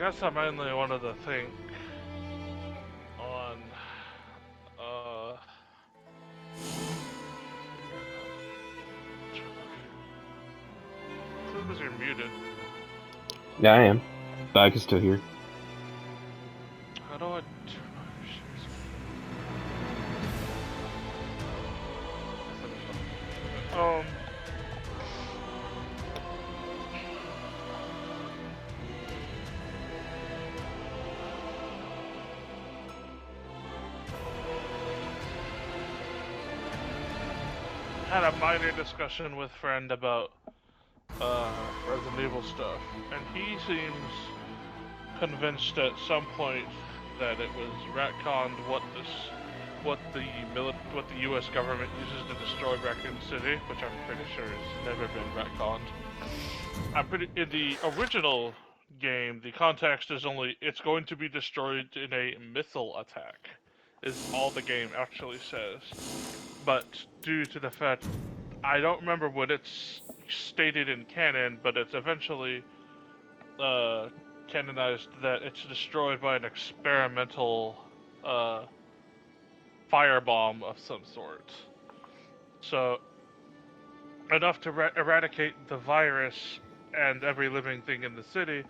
guess I mainly wanted to think on, uh, because you're muted. Yeah, I am. But I can still hear. How do I turn on your shares? Had a minor discussion with friend about Resident Evil stuff, and he seems convinced at some point that it was retconned what the U.S. government uses to destroy Raccoon City, which I'm pretty sure has never been retconned. In the original game, the context is only it's going to be destroyed in a missile attack, is all the game actually says. But due to the fact I don't remember what it's stated in canon, but it's eventually uh, canonized that it's destroyed by an experimental uh, firebomb of some sort. So enough to eradicate the virus and every living thing in the city,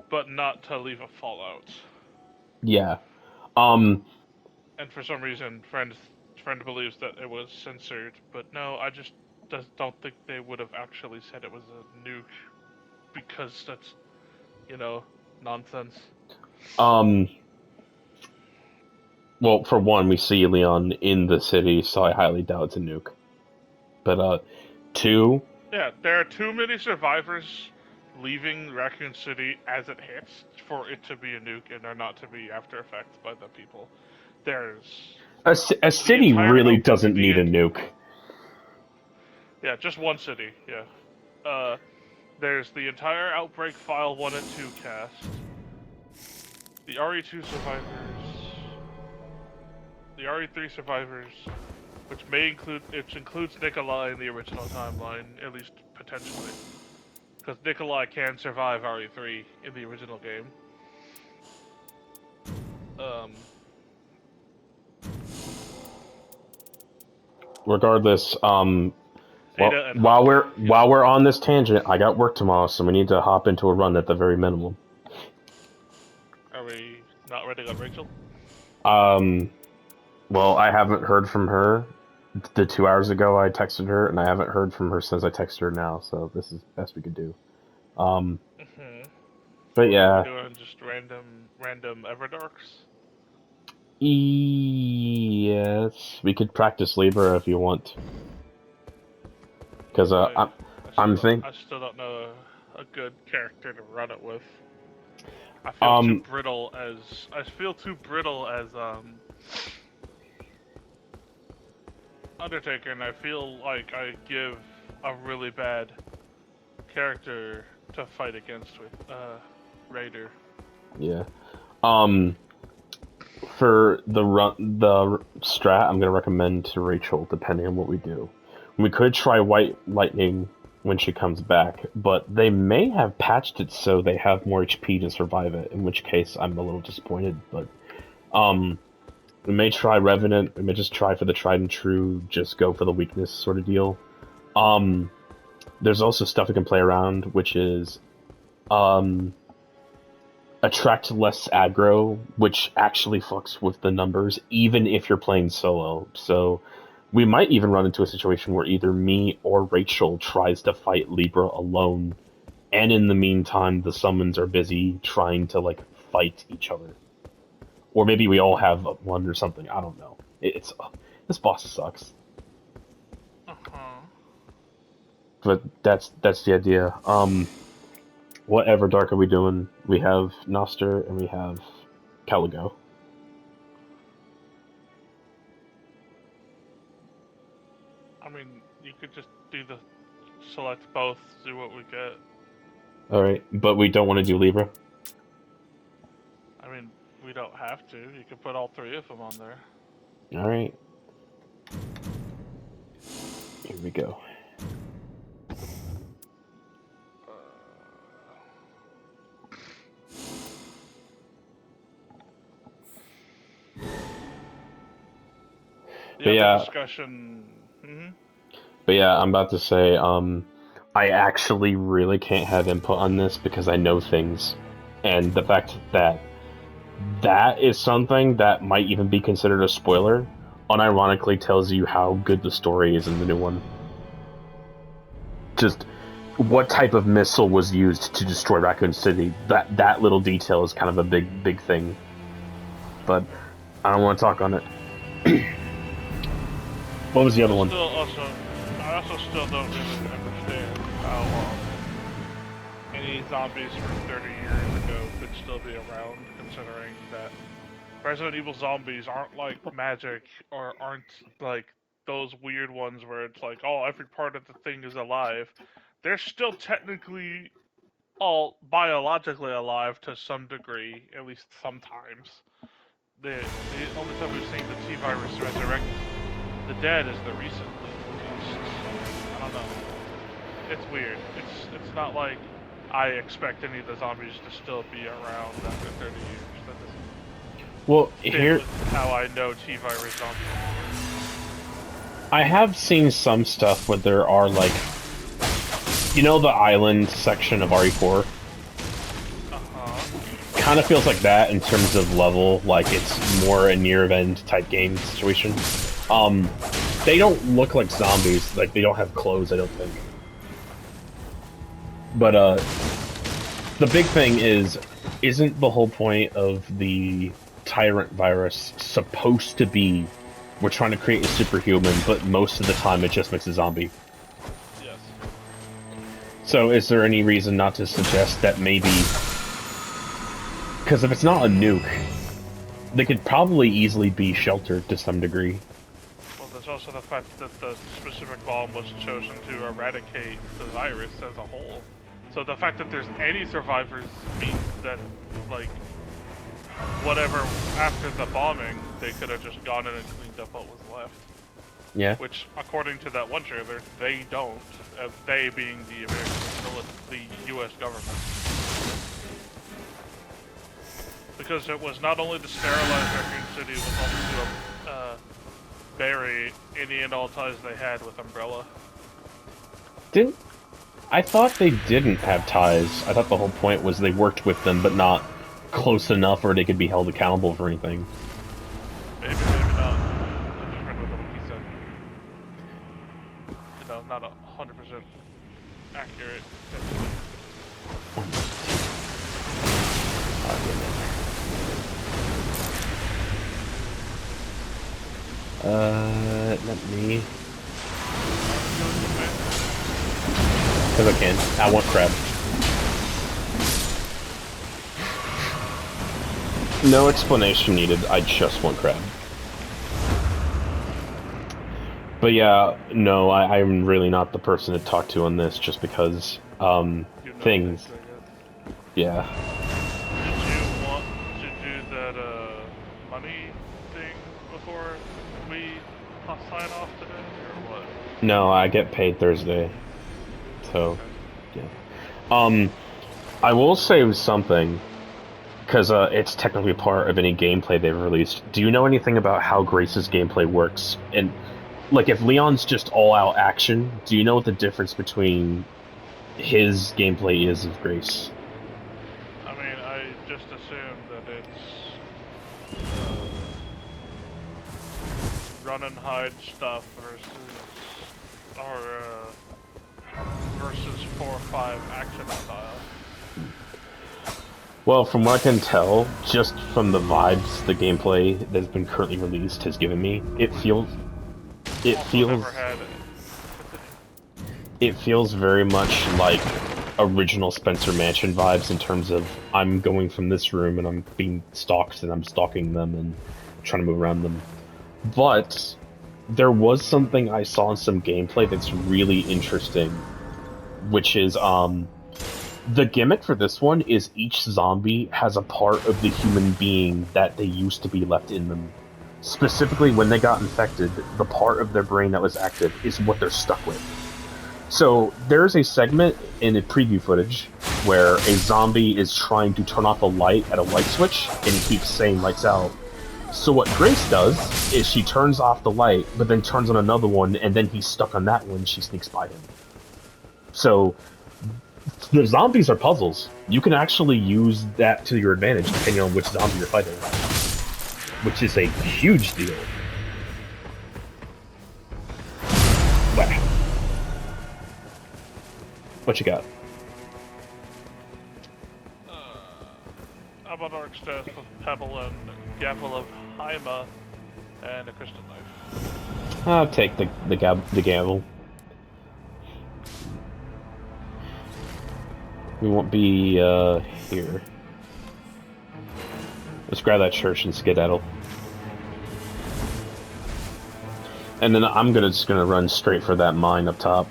but not to leave a fallout. Yeah. Um. And for some reason, friend believes that it was censored, but no, I just don't think they would have actually said it was a nuke because that's nonsense. Um. Well, for one, we see Leon in the city, so I highly doubt it's a nuke. But two. Yeah, there are too many survivors leaving Raccoon City as it hits for it to be a nuke and there not to be after effects by the people. There's A the city entire really doesn't need a nuke. yeah, just one city. Yeah. There's the entire Outbreak File 1 and 2 cast, the RE2 survivors, the RE3 survivors, which includes Nikolai in the original timeline, at least potentially, because Nikolai can survive RE3 in the original game. Um, Regardless, well, Ada and Hawk. Yeah. while we're on this tangent, I got work tomorrow, so we need to hop into a run at the very minimum. Are we not ready on Rachel? Um. Well, I haven't heard from her. The 2 hours ago, I texted her, and I haven't heard from her since I texted her now. So this is the best we could do. Um. Mm-hmm. But So we're yeah. doing just random Everdarks. Yes, we could practice Libra if you want. Because I'm think I still don't know a good character to run it with. um I feel too brittle as Undertaker, and I feel like I give a really bad character to fight against with Raider. yeah. Um for the strat, I'm gonna recommend to Rachel depending on what we do. We could try White Lightning when she comes back, but they may have patched it so they have more HP to survive it. In which case, I'm a little disappointed. But um, we may try Revenant. We may just try for the tried and true, just go for the weakness sort of deal. Um, there's also stuff we can play around, which is um, attract less aggro, which actually fucks with the numbers, even if you're playing solo. So we might even run into a situation where either me or Rachel tries to fight Libra alone, and in the meantime, the summons are busy trying to like fight each other. Or maybe we all have one or something. I don't know. It's this boss sucks. Uh-huh. But that's the idea. Whatever dark are we doing? We have Noster and we have Caligo. I mean, you could just do the select both, see what we get. All right, but we don't want to do Libra. I mean, we don't have to. You could put all three of them on there. All right, here we go. The But other yeah, discussion. but yeah, I'm about to say, I actually really can't have input on this because I know things, and the fact that that is something that might even be considered a spoiler, unironically tells you how good the story is in the new one. Just what type of missile was used to destroy Raccoon City. That little detail is kind of a big thing. But I don't want to talk on it. What was the other one? I also still don't really understand how any zombies from 30 years ago could still be around, considering that Resident Evil zombies aren't like magic or aren't like those weird ones where it's like, oh, every part of the thing is alive. They're still technically all biologically alive to some degree, at least sometimes. The only time we've seen the T virus resurrect the dead is the recently released. I don't know. It's weird. It's not like I expect any of the zombies to still be around after 30 years. That doesn't Well, fit here with how I know T virus zombies I have seen some stuff where there are like, you know, the island section of RE4. Kind of feels like that in terms of level, like it's more a near-end type game situation. They don't look like zombies, like they don't have clothes, I don't think. But, the big thing is, isn't the whole point of the Tyrant virus supposed to be, we're trying to create a superhuman, but most of the time it just makes a zombie? Yes. So is there any reason not to suggest that maybe... Because if it's not a nuke, they could probably easily be sheltered to some degree. Well, there's also the fact that the specific bomb was chosen to eradicate the virus as a whole. So the fact that there's any survivors means that, like, whatever after the bombing, they could have just gone in and cleaned up what was left. Yeah. Which, according to that one trailer, they don't. They being the U.S. government. Because it was not only to sterilize Raccoon City, it was also to bury any and all ties they had with Umbrella. I thought they didn't have ties. I thought the whole point was they worked with them, but not close enough where they could be held accountable for anything. Maybe not. I just read what he said. You know, not 100% accurate. Let me... Because I can. I want crab. No explanation needed, I just want crab. But yeah, no, I'm really not the person to talk to on this, just because, things. Yeah. Did you want to do that, money thing before we sign off today, or what? No, I get paid Thursday. So, yeah. I will say something, because it's technically part of any gameplay they've released. Do you know anything about how Grace's gameplay works? And, like, if Leon's just all-out action, do you know what the difference between his gameplay is of Grace? I mean, I just assume that it's run and hide stuff versus 4 or 5 action style. Well, from what I can tell, just from the vibes the gameplay that's been currently released has given me, it feels very much like original Spencer Mansion vibes in terms of I'm going from this room and I'm being stalked and I'm stalking them and trying to move around them. But there was something I saw in some gameplay that's really interesting, which is the gimmick for this one is each zombie has a part of the human being that they used to be left in them. Specifically, when they got infected, the part of their brain that was active is what they're stuck with. So, there's a segment in the preview footage where a zombie is trying to turn off a light at a light switch, and he keeps saying lights out. So what Grace does is she turns off the light, but then turns on another one, and then he's stuck on that one. She sneaks by him. So the zombies are puzzles. You can actually use that to your advantage depending on which zombie you're fighting, which is a huge deal. Wow. What you got? I'm on Arcsteth with Pebble and Gavel of Haima and a crystal knife. I'll take the gavel. We won't be here. Let's grab that church and skedaddle. And then I'm just gonna run straight for that mine up top.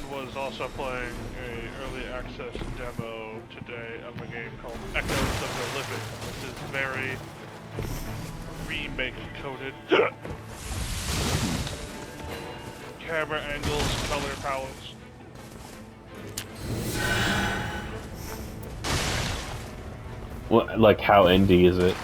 Was also playing a early access demo today of a game called Echoes of the Living, which is very remake coded. Camera angles, color palettes. What, like how indie is it?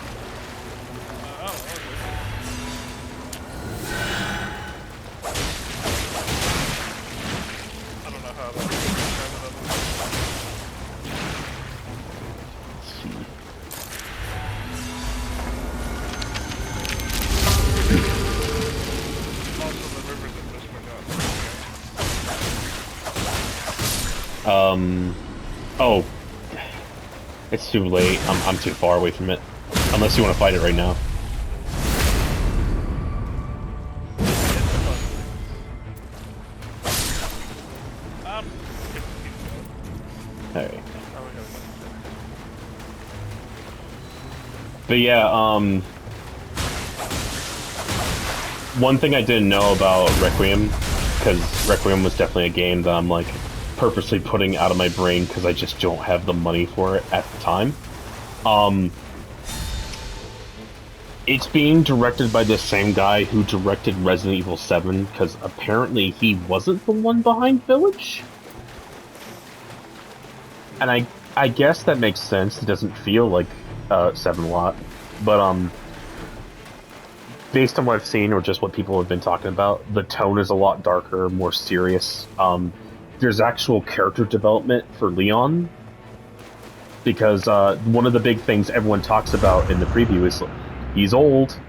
Oh. It's too late. I'm too far away from it. Unless you want to fight it right now. Alright. But yeah, one thing I didn't know about Requiem, because Requiem was definitely a game that I'm like purposely putting out of my brain because I just don't have the money for it at the time. It's being directed by the same guy who directed Resident Evil 7, because apparently he wasn't the one behind Village. And I guess that makes sense. It doesn't feel like 7 a lot, but based on what I've seen or just what people have been talking about, the tone is a lot darker, more serious. There's actual character development for Leon, because one of the big things everyone talks about in the preview is he's old,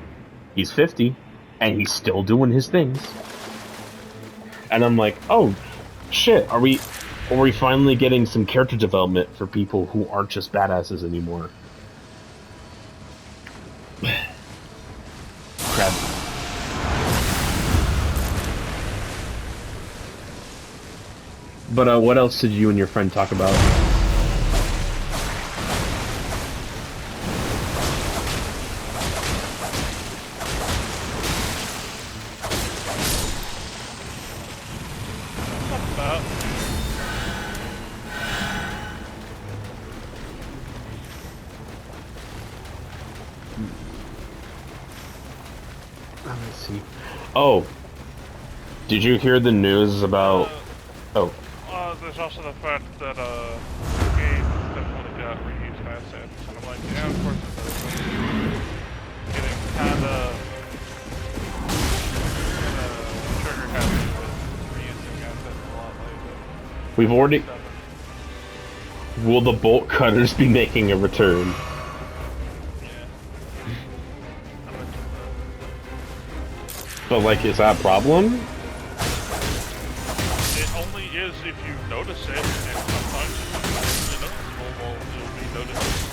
he's 50, and he's still doing his things. And I'm like, oh shit, are we finally getting some character development for people who aren't just badasses anymore? Crap. But what else did you and your friend talk about? Let's see. Oh, did you hear the news about? Oh. There's also the fact that the game definitely got reused assets, and I'm like, yeah, of course it does. Getting kinda trigger happy with reusing assets a lot lately. We've already. Will the bolt cutters be making a return? But like, is that a problem? It only is if you notice it, and sometimes it's really noticeable. You'll be noticing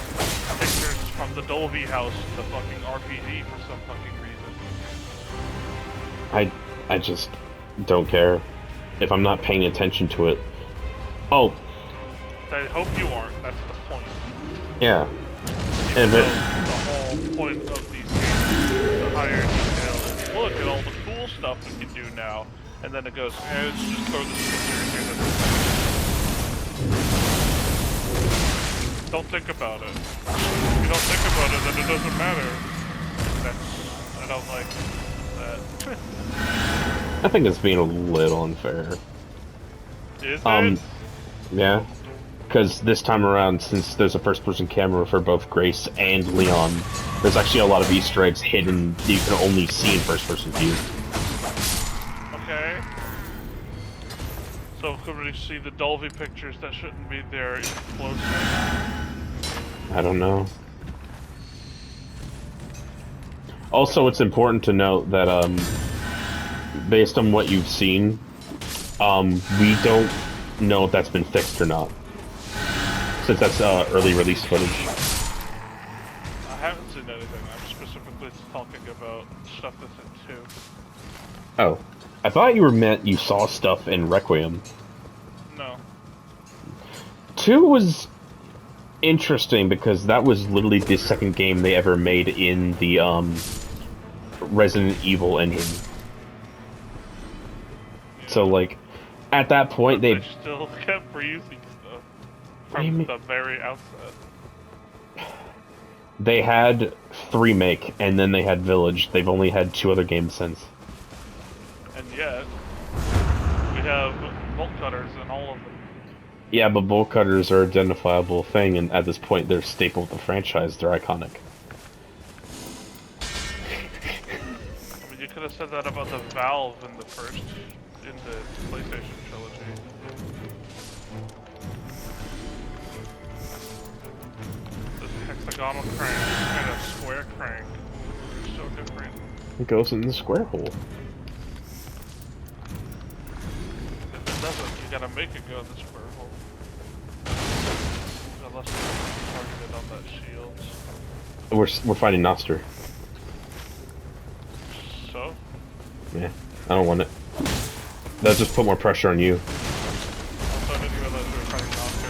pictures from the Dolby house in the fucking RPG for some fucking reason. I just don't care if I'm not paying attention to it. Oh. I hope you aren't. That's the point. Yeah. And the whole point of these games is the higher detail. Look at all the cool stuff we can do now, and then it goes, let's just throw this picture in here. Don't think about it. If you don't think about it, then it doesn't matter. I don't like that. I think it's being a little unfair. Is it? Yeah. because this time around, since there's a first-person camera for both Grace and Leon, there's actually a lot of Easter eggs hidden that you can only see in first-person view. Okay. So could we see the Dolby pictures that shouldn't be there even closer? I don't know. Also, it's important to note that, based on what you've seen, we don't know if that's been fixed or not. Since that's, early release footage. I haven't seen anything. I'm specifically talking about stuff that's in 2. Oh. I thought you saw stuff in Requiem. No. 2 was interesting because that was literally the second game they ever made in the, Resident Evil engine. Yeah. So, like, at that point, they still kept reusing stuff from the very outset. They had 3 Make, and then they had Village. They've only had 2 other games since. And yet, we have bolt cutters in all of them. Yeah, but bolt cutters are an identifiable thing, and at this point, they're a staple of the franchise. They're iconic. I mean, you could have said that about the valve in the PlayStation trilogy. The hexagonal crank and a square crank. They're so different. It goes in the square hole. If it doesn't, you gotta make it go in the square hole. Unless it's targeted on that shield. We're fighting Noster. So? Yeah, I don't want it. That'll just put more pressure on you. Also, I didn't realize we were fighting Noster.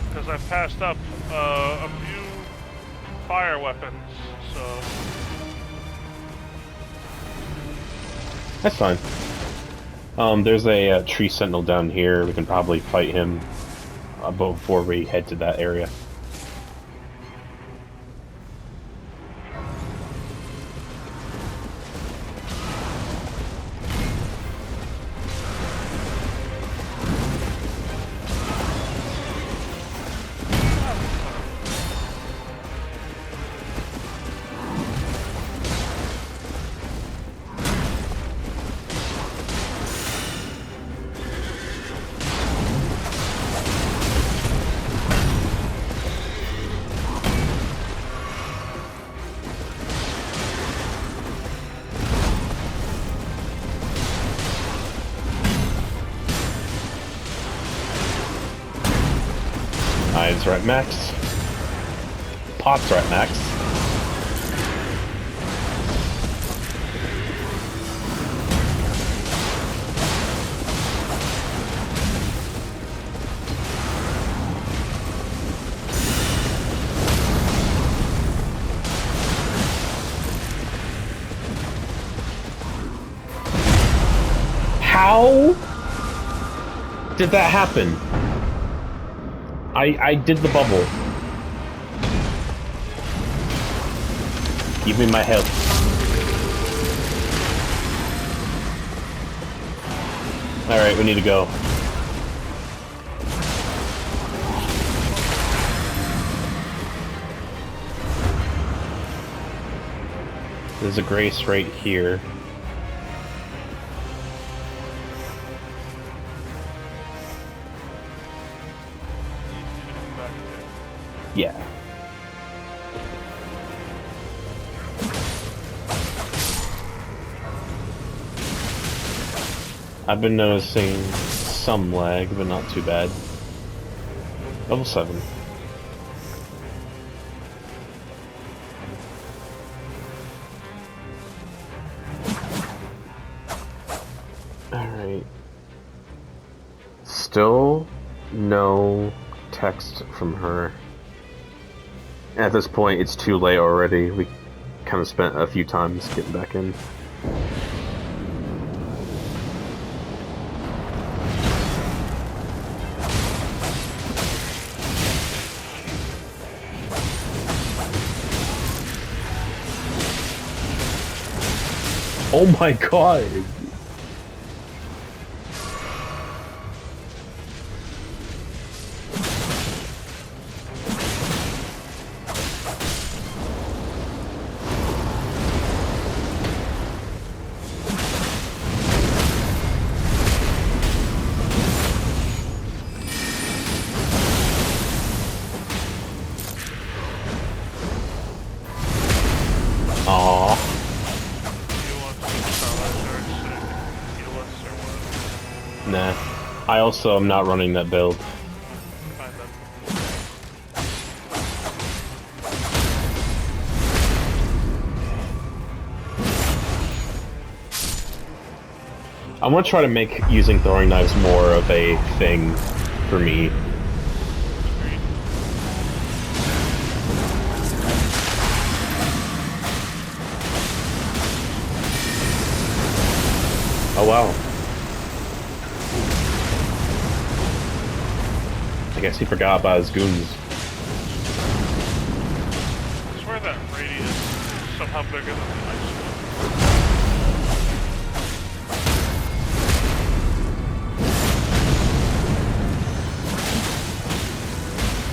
Because I've passed up a few fire weapons, so... That's fine. There's a tree sentinel down here. We can probably fight him before we head to that area. Knives are at max. Pots are at max. How did that happen? I did the bubble. Give me my health. Alright, we need to go. There's a Grace right here. Yeah. I've been noticing some lag, but not too bad. Level 7. Alright. Still no text from her. At this point, it's too late already. We kind of spent a few times getting back in. Oh my god! I also am not running that build. Fine then. I'm gonna try to make using throwing knives more of a thing for me. Agreed. Oh wow. I guess he forgot about his goons. I swear that radius is somehow bigger than the ice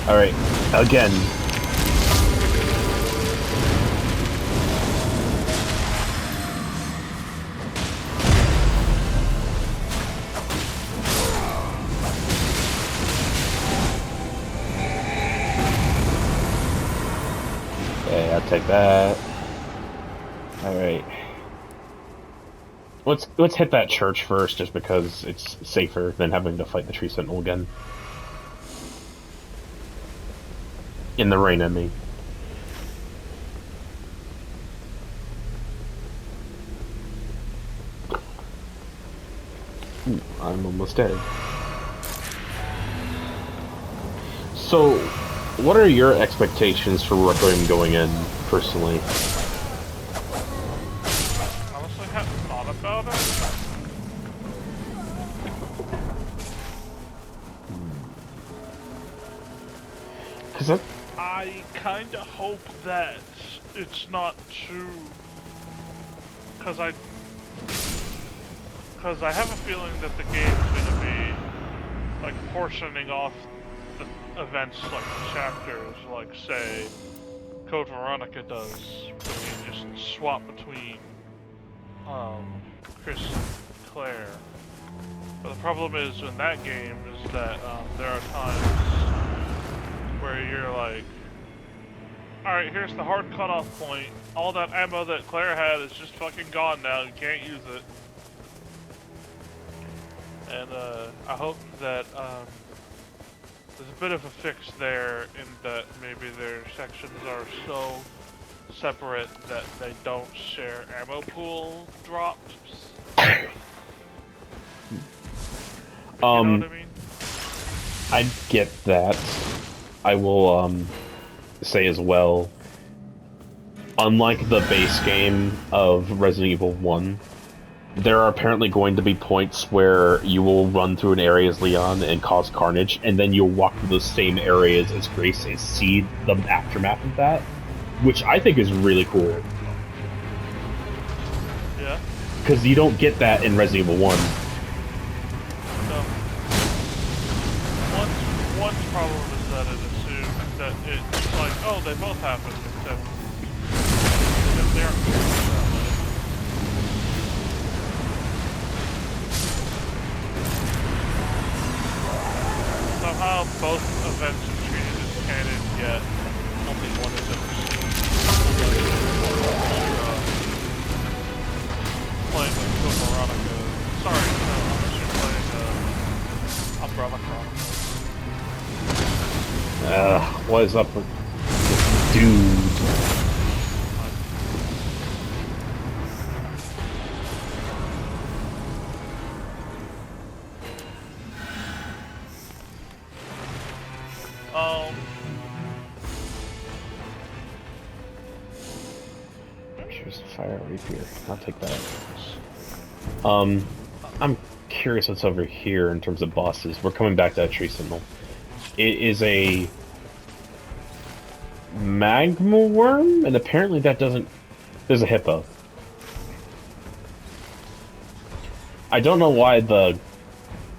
one. Alright, again. Okay, I'll take that. Alright. Let's hit that church first, just because it's safer than having to fight the tree sentinel again. In the rain, I mean. Ooh, I'm almost dead. So, what are your expectations for Requiem going in, personally? Honestly, haven't thought about it. Because I kinda hope that it's not too... Cause I have a feeling that the game's gonna be, like, portioning off the events, like, chapters, like, say, Code Veronica does, where you just swap between, Chris and Claire. But the problem is, in that game, is that, there are times where you're like, alright, here's the hard cutoff point. All that ammo that Claire had is just fucking gone now, you can't use it. And, I hope that, there's a bit of a fix there in that maybe their sections are so separate that they don't share ammo pool drops. You know what I mean? I get that. I will, say as well, unlike the base game of Resident Evil 1, there are apparently going to be points where you will run through an area as Leon and cause carnage, and then you'll walk through those same areas as Grace and see the aftermath of that, which I think is really cool. Yeah. Because you don't get that in Resident Evil 1. So, one's problem is that it assumes that it's like, oh, they both happen, except because they aren't doing it that way. Somehow both events are treated as canon, yet only one is ever seen. Playing with Code Veronica. Sorry, no, unless you're playing Umbrella Chronicles. What is up with this dude? Here's a fire rapier. I'll take that. I'm curious what's over here in terms of bosses. We're coming back to that tree signal. It is a magma worm, and apparently that doesn't... There's a hippo. I don't know why the...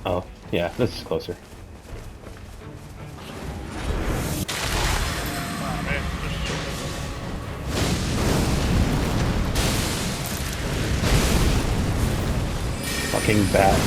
Oh, yeah, this is closer. Fucking bat.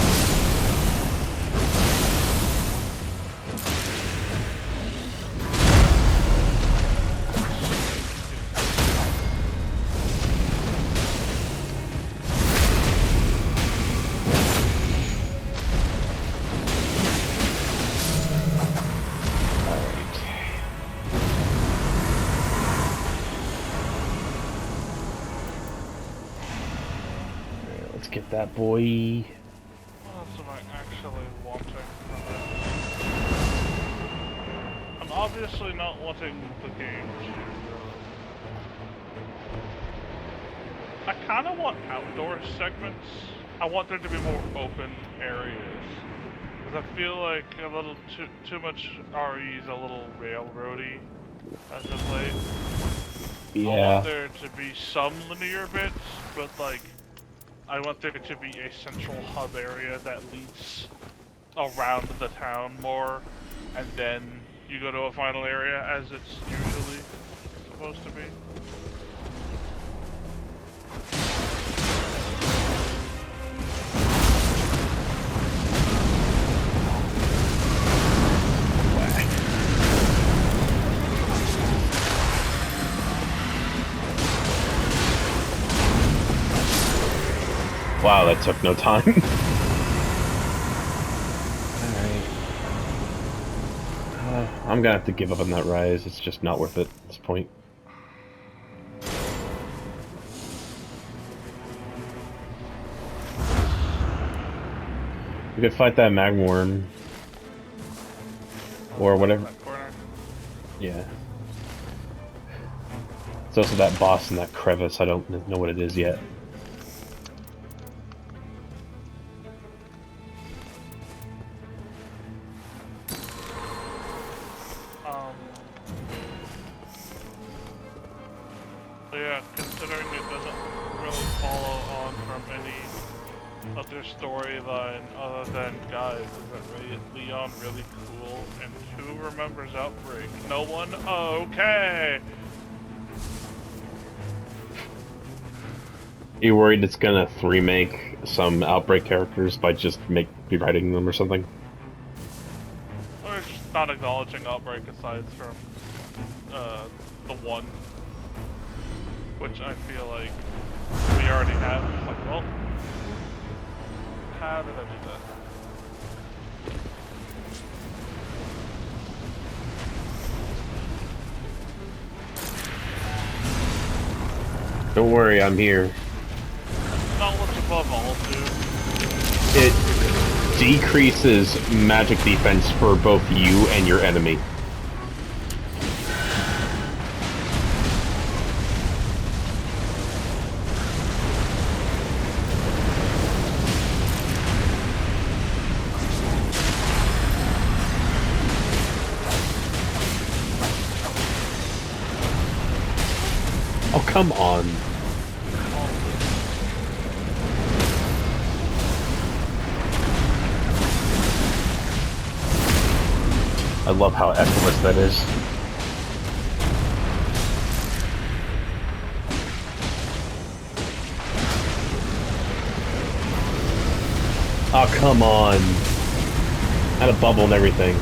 get that boy. What else am I actually wanting from it? I'm obviously not wanting the game to... I kind of want outdoor segments. I want there to be more open areas. Because I feel like a little too much RE is a little railroady as of late. I want Yeah. there to be some linear bits, but like, I want there to be a central hub area that leads around the town more, and then you go to a final area as it's usually supposed to be. Wow, that took no time. Alright. I'm gonna have to give up on that rise. It's just not worth it at this point. We could fight that magworm. Or whatever. Yeah. It's also that boss in that crevice. I don't know what it is yet. Yeah, considering it doesn't really follow on from any other storyline other than, guys, is Leon really cool? And who remembers Outbreak? No one? Okay! You worried it's gonna remake some Outbreak characters by just rewriting them or something? Or just not acknowledging Outbreak aside from, the one. Which I feel like we already have. It's like, well, how did I do that? Don't worry, I'm here. Knowledge above all, dude. It decreases magic defense for both you and your enemy. Oh, come on. I love how effortless that is. Oh, come on. Had a bubble and everything.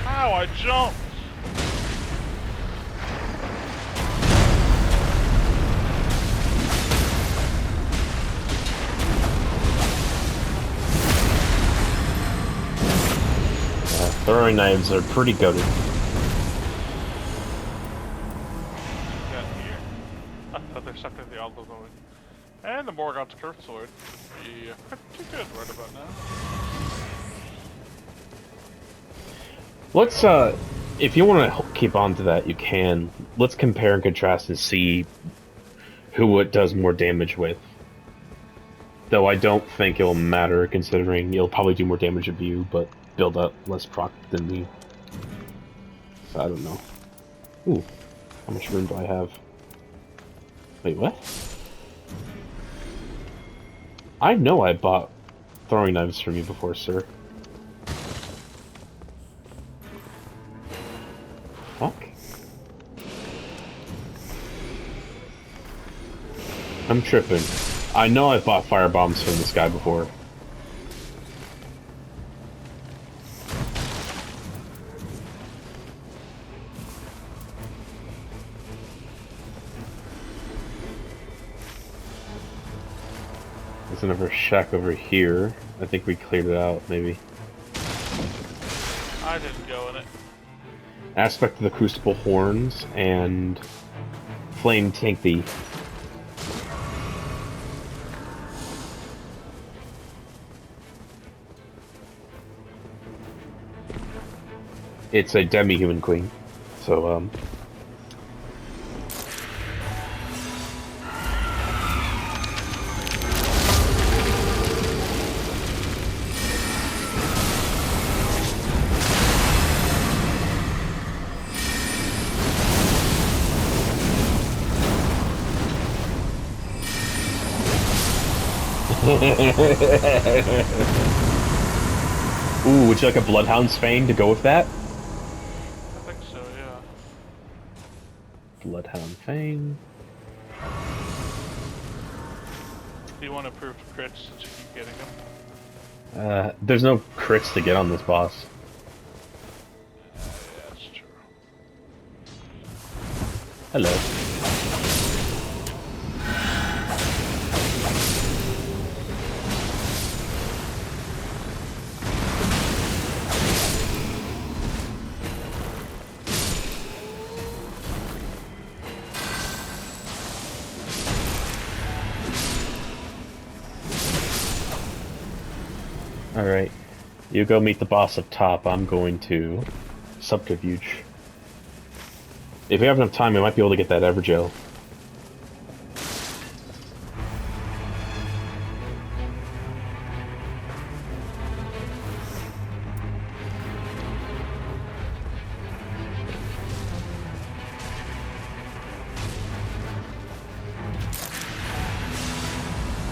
Ow, I jumped! Throwing knives are pretty goated. Got here. Another second of the Aldo going. And the Morgoth's Curse Sword. Yeah, pretty good right about now. Let's, if you want to keep on to that, you can. Let's compare and contrast and see who it does more damage with. Though I don't think it'll matter, considering you'll probably do more damage of you, but build up less proc than me. So I don't know. Ooh, how much room do I have? Wait, what? I know I bought throwing knives from you before, sir. Fuck. I'm tripping. I know I've bought fire bombs from this guy before. There's another shack over here. I think we cleared it out, maybe. I didn't go in it. Aspect of the Crucible Horns and Flame Tank Thief. It's a demi-human queen, so Ooh, would you like a Bloodhound's Fang to go with that? I think so, yeah. Bloodhound Fang. Do you want improved crits since you keep getting them? There's no crits to get on this boss. Yeah, that's true. Hello. Alright, you go meet the boss up top, I'm going to subterfuge. If we have enough time, we might be able to get that Evergel.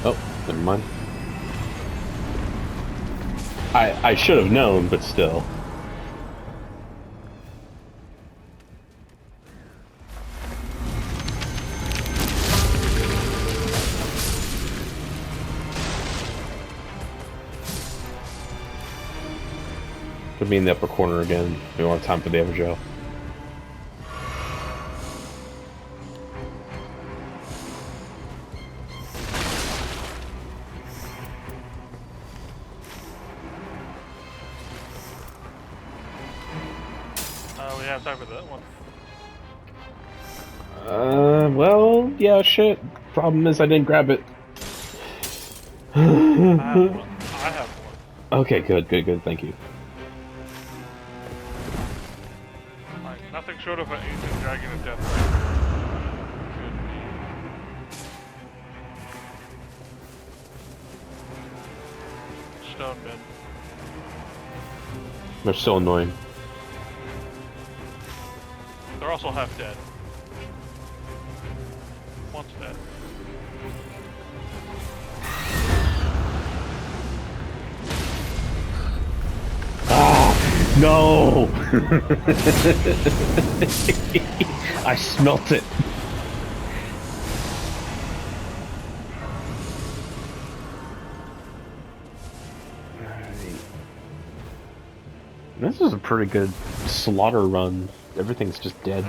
Oh, never mind. I should have known, but still. Put me in the upper corner again. We don't have time for the Evergel. We have time for that one. Well, yeah, shit. Problem is I didn't grab it. I have one. I have one. Okay, good, thank you. Like, nothing short of an ancient dragon of death. Could be. Stone bin. They're so annoying. They're also half dead. One's dead. Ah, no! I smelt it. This is a pretty good slaughter run. Everything's just dead.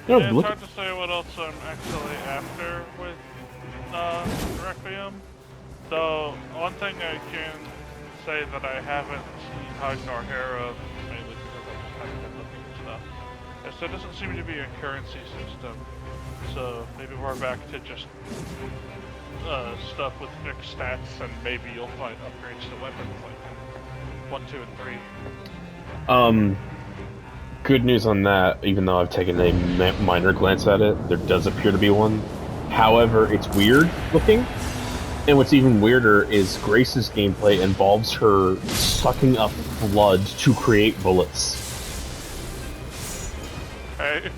No, Yeah, it's look. hard to say what else I'm actually after with Requiem. Though, one thing I can say that I haven't seen Hug nor Hera, mainly because I just haven't been looking at stuff, is there doesn't seem to be a currency system. So maybe we're back to just stuff with fixed stats, and maybe you'll find upgrades to weapons like 1, 2, and 3. Good news on that, even though I've taken a minor glance at it, there does appear to be one. However, it's weird looking. And what's even weirder is Grace's gameplay involves her sucking up blood to create bullets. Hey.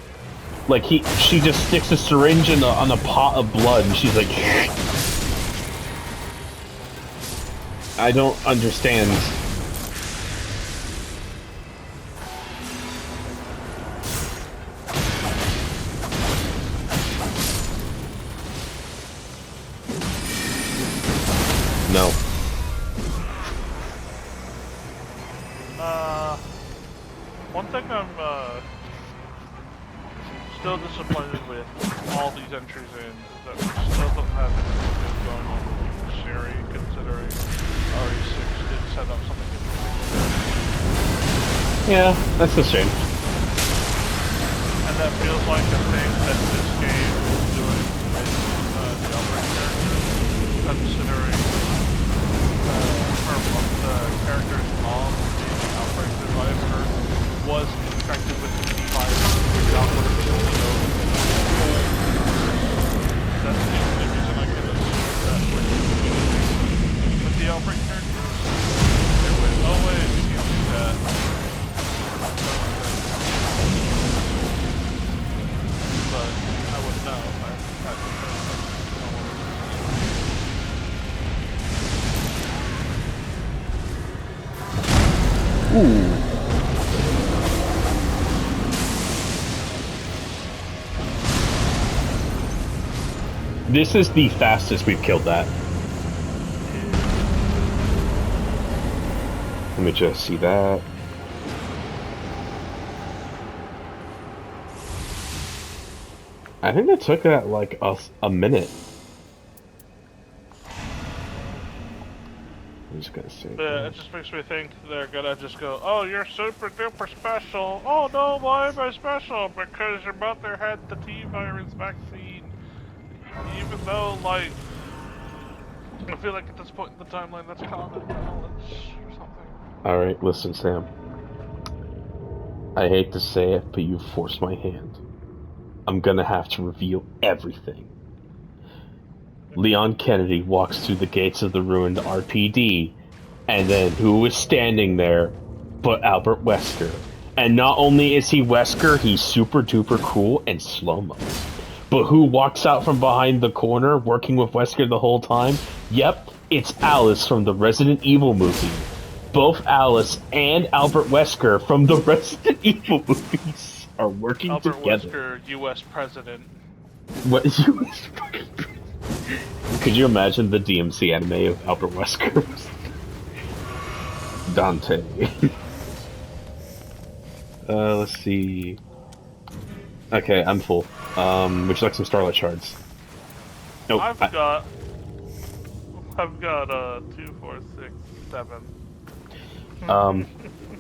Like, she just sticks a syringe on a pot of blood, and she's like... I don't understand. No. One thing I'm still disappointed with all these entries in is that we still don't have anything going on with Sherry, considering RE6 did set up something interesting. Yeah, that's a shame. And that feels like the thing that this game is doing with the Outbreak character, considering the character's mom being an Outbreak survivor was infected with the virus without what it was only known. That's the only reason I can assume that with the Outbreak characters, it went, oh wait, we can't do that. But I would know if I had to know. Ooh. This is the fastest we've killed that. Let me just see that. I think that took that like a minute. I'm just gonna say. Yeah, it just makes me think they're gonna just go, oh, you're super duper special. Oh no, why am I special? Because your mother had the T-virus vaccine. Even though, like, I feel like at this point in the timeline, that's common knowledge or something. Alright, listen, Sam. I hate to say it, but you forced my hand. I'm gonna have to reveal everything. Leon Kennedy walks through the gates of the ruined RPD, and then who is standing there but Albert Wesker? And not only is he Wesker, he's super duper cool and slow-mo. But who walks out from behind the corner, working with Wesker the whole time? Yep, it's Alice from the Resident Evil movie. Both Alice and Albert Wesker from the Resident Evil movies are working Albert together. Wesker, U.S. President. What is U.S. Could you imagine the DMC anime of Albert Wesker? Dante. Let's see. Okay, I'm full. Would you like some Starlight Shards? Nope. I've got 2, 4, 6, 7.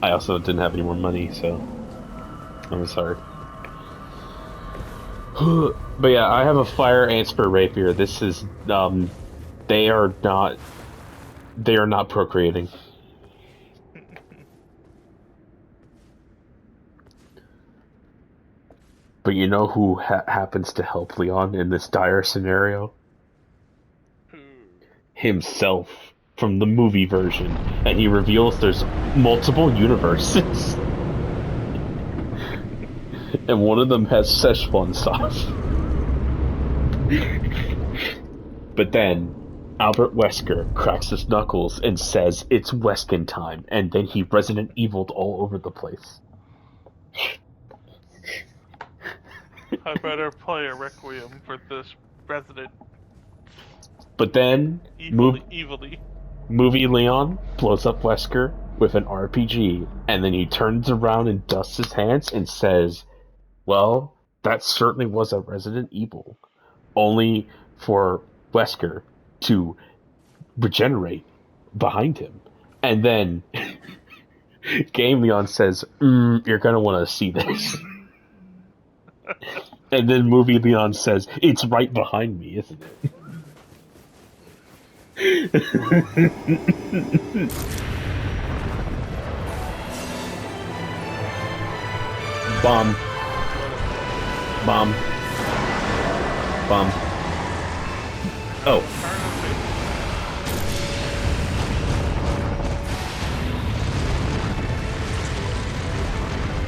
I also didn't have any more money, so I'm sorry. But yeah, I have a Fire Ant Spur Rapier. This is they are not procreating. But you know who happens to help Leon in this dire scenario? Himself, from the movie version. And he reveals there's multiple universes. And one of them has Szechuan sauce. But then, Albert Wesker cracks his knuckles and says it's Weskin time, and then he Resident Evil'd all over the place. I better play a Requiem for this Resident. But then, Evilly. Movie Leon blows up Wesker with an RPG, and then he turns around and dusts his hands and says, well, that certainly was a Resident Evil. Only for Wesker to regenerate behind him. And then Game Leon says, you're gonna want to see this. And then Movie Leon says, it's right behind me, isn't it? Bomb. Bomb. Bomb. Oh.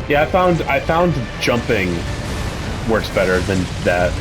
Yeah, I found jumping works better than that.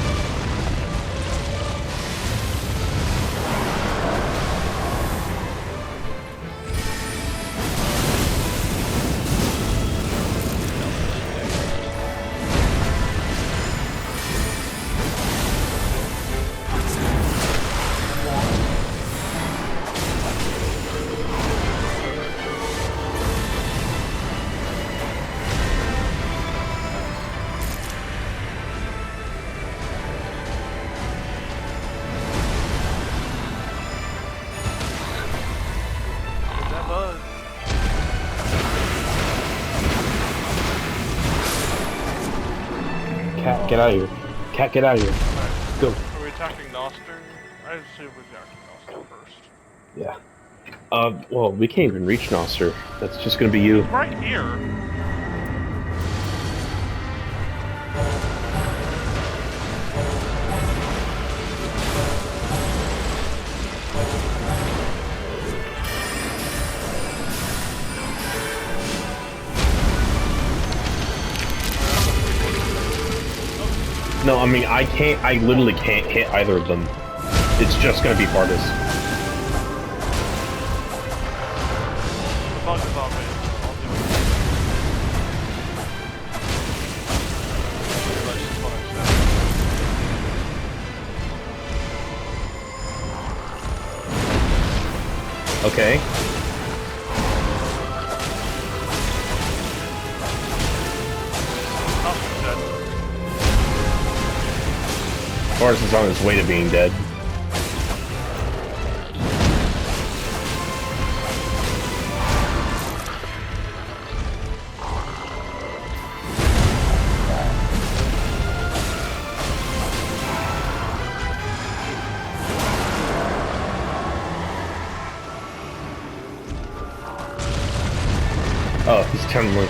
Cat, get out of here. Cat, get out of here. Alright. Go. Are we attacking Noster? I assume we're attacking Noster first. Yeah. Well, we can't even reach Noster. That's just gonna be you. Right here. No, I mean, I literally can't hit either of them. It's just gonna be Bardis. The bug's on me. I'll do it. That's just what I said. Okay. Noster's dead. Bardis is on his way to being dead. Oh, he's turning loose.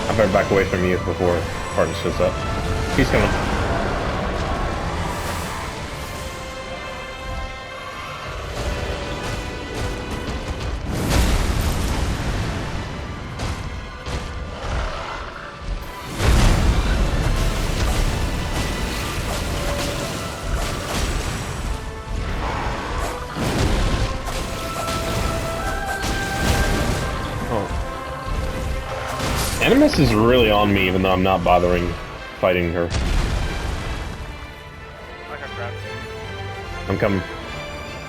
I better back away from you before Hardin shows up. He's coming. Animus is really on me, even though I'm not bothering fighting her. I got grabbed. I'm coming.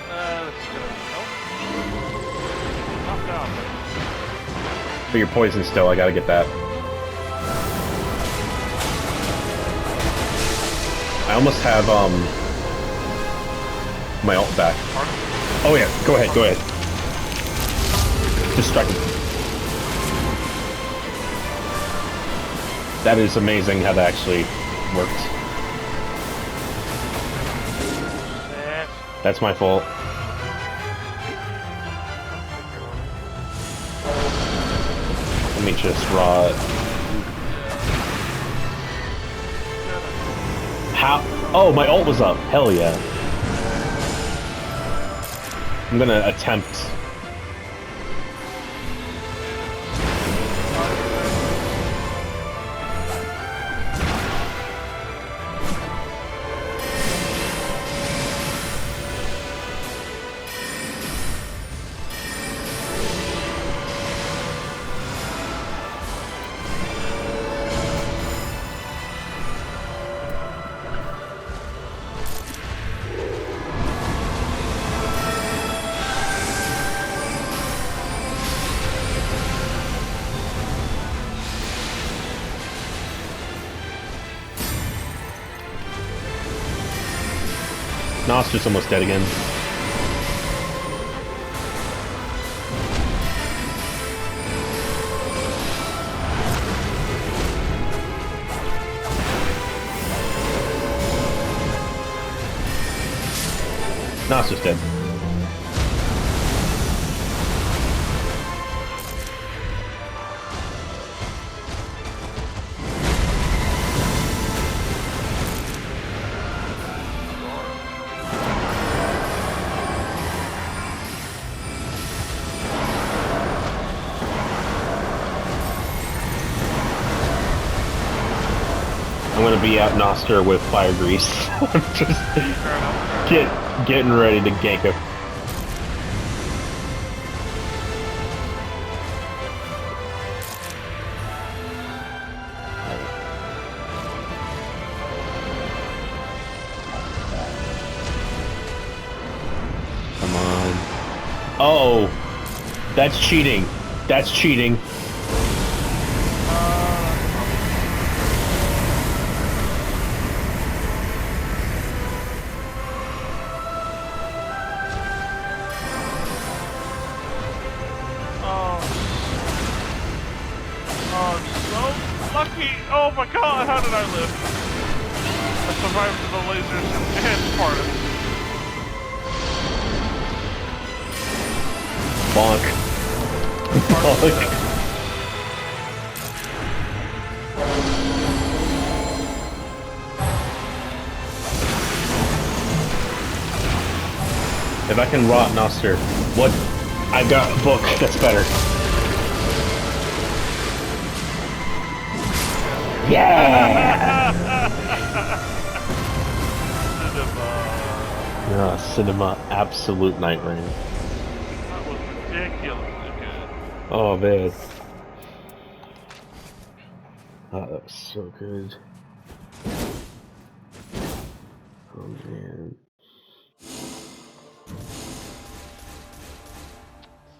Let's go. Nope. Knocked down. But you're poisoned still, I gotta get that. I almost have, my ult back. Oh yeah, go ahead, go ahead. Just strike him. That is amazing how that actually worked. That's my fault. Let me just rot. How? Oh, my ult was up. Hell yeah. I'm gonna attempt. Noster's almost dead again. Noster's dead. I'm gonna be out Noster with fire grease. I'm just getting ready to gank him. Come on. Oh, that's cheating. That's cheating. did I live? I survived the lasers and Spartans. Bonk. Bonk. If I can rot Noster, what? I got a book that's better. Yeah! Cinema, absolute night rain. That was ridiculously good. Oh man. Oh, that was so good. Oh man.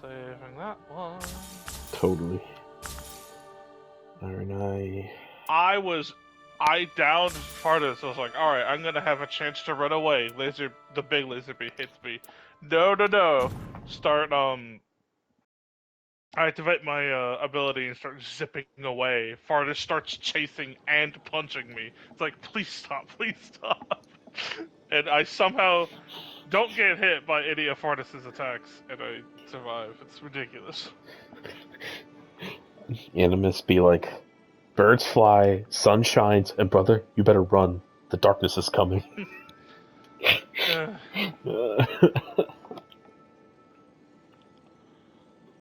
Saving that one. Totally. Iron I downed part of this. I was like, alright, I'm gonna have a chance to run away. The big laser beam hits me. No. Start, I activate my ability and start zipping away. Fartis starts chasing and punching me. It's like, please stop. And I somehow don't get hit by any of Fartis's attacks, and I survive. It's ridiculous. Animus be like, birds fly, sun shines, and brother, you better run. The darkness is coming.